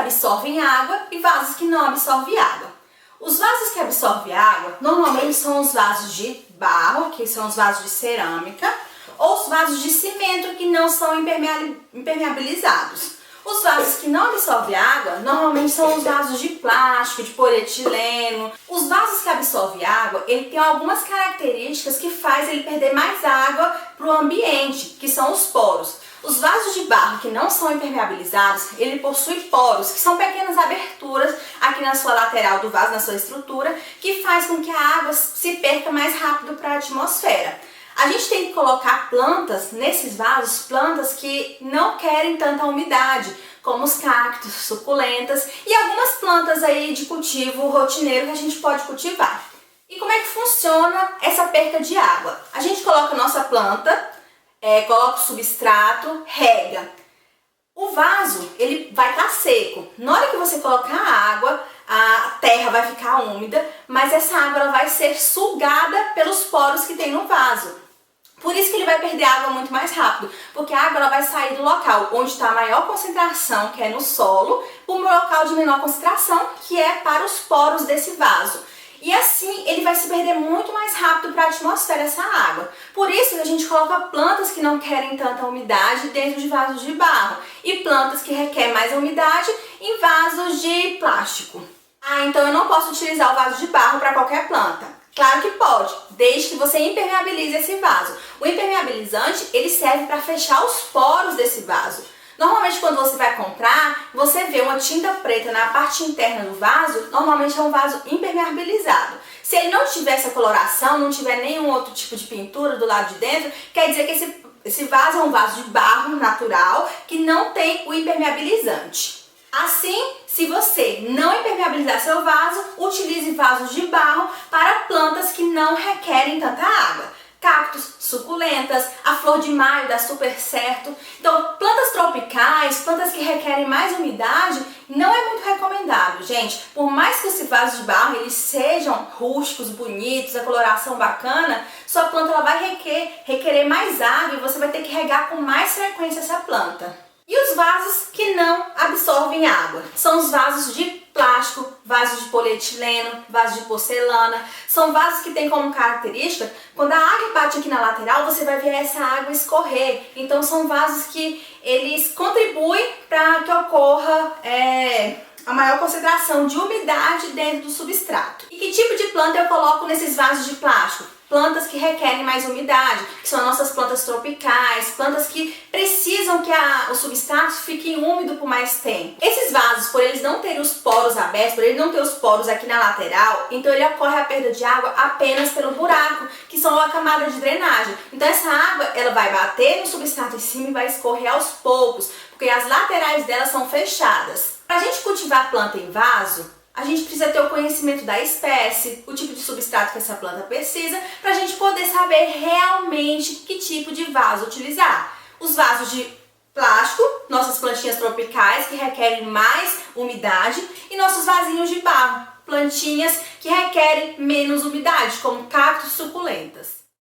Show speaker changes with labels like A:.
A: absorvem água e vasos que não absorvem água. Os vasos que absorvem água normalmente são os vasos de barro, que são os vasos de cerâmica, ou os vasos de cimento que não são impermeabilizados. Os vasos que não absorvem água normalmente são os vasos de plástico, de polietileno. Os vasos que absorvem água, ele tem algumas características que faz ele perder mais água para o ambiente, que são os poros. Os vasos de barro que não são impermeabilizados, ele possui poros, que são pequenas aberturas aqui na sua lateral do vaso, na sua estrutura, que faz com que a água se perca mais rápido para a atmosfera. A gente tem que colocar plantas nesses vasos, plantas que não querem tanta umidade, como os cactos, suculentas e algumas plantas aí de cultivo rotineiro que a gente pode cultivar. E como é que funciona essa perca de água? A gente coloca a nossa planta, coloca o substrato, rega. O vaso, ele vai estar seco. Na hora que você colocar a água, a terra vai ficar úmida, mas essa água ela vai ser sugada pelos poros que tem no vaso. Por isso que ele vai perder água muito mais rápido, porque a água ela vai sair do local onde está a maior concentração, que é no solo, para o local de menor concentração, que é para os poros desse vaso. E assim ele vai se perder muito mais rápido para a atmosfera essa água. Por isso que a gente coloca plantas que não querem tanta umidade dentro de vasos de barro e plantas que requerem mais umidade em vasos de plástico. Então eu não posso utilizar o vaso de barro para qualquer planta. Claro que pode, desde que você impermeabilize esse vaso. O impermeabilizante, ele serve para fechar os poros desse vaso. Normalmente quando você vai comprar, você vê uma tinta preta na parte interna do vaso, normalmente é um vaso impermeabilizado. Se ele não tiver essa coloração, não tiver nenhum outro tipo de pintura do lado de dentro, quer dizer que esse vaso é um vaso de barro natural que não tem o impermeabilizante. Assim, se você não impermeabilizar seu vaso, utilize vasos de barro para plantas que não requerem tanta água. Cactos, suculentas, a flor de maio dá super certo. Então, plantas tropicais, plantas que requerem mais umidade, não é muito recomendado, gente. Por mais que esses vasos de barro eles sejam rústicos, bonitos, a coloração bacana, sua planta ela vai requerer mais água e você vai ter que regar com mais frequência essa planta. E os vasos que não absorvem água? São os vasos de plástico, vasos de polietileno, vasos de porcelana. São vasos que têm como característica, quando a água bate aqui na lateral, você vai ver essa água escorrer. Então são vasos que eles contribuem para que ocorra a maior concentração de umidade dentro do substrato. E que tipo de planta eu coloco nesses vasos de plástico? Plantas que requerem mais umidade, que são as nossas plantas tropicais, plantas que precisam que o substrato fique úmido por mais tempo. Esses vasos, por eles não terem os poros abertos, por eles não terem os poros aqui na lateral, então ele ocorre a perda de água apenas pelo buraco, que são a camada de drenagem. Então essa água ela vai bater no substrato em cima e vai escorrer aos poucos, porque as laterais dela são fechadas. Para a gente cultivar planta em vaso, a gente precisa ter o conhecimento da espécie, o tipo de substrato que essa planta precisa, para a gente poder saber realmente que tipo de vaso utilizar. Os vasos de plástico, nossas plantinhas tropicais que requerem mais umidade, e nossos vasinhos de barro, plantinhas que requerem menos umidade, como cactos e suculentas.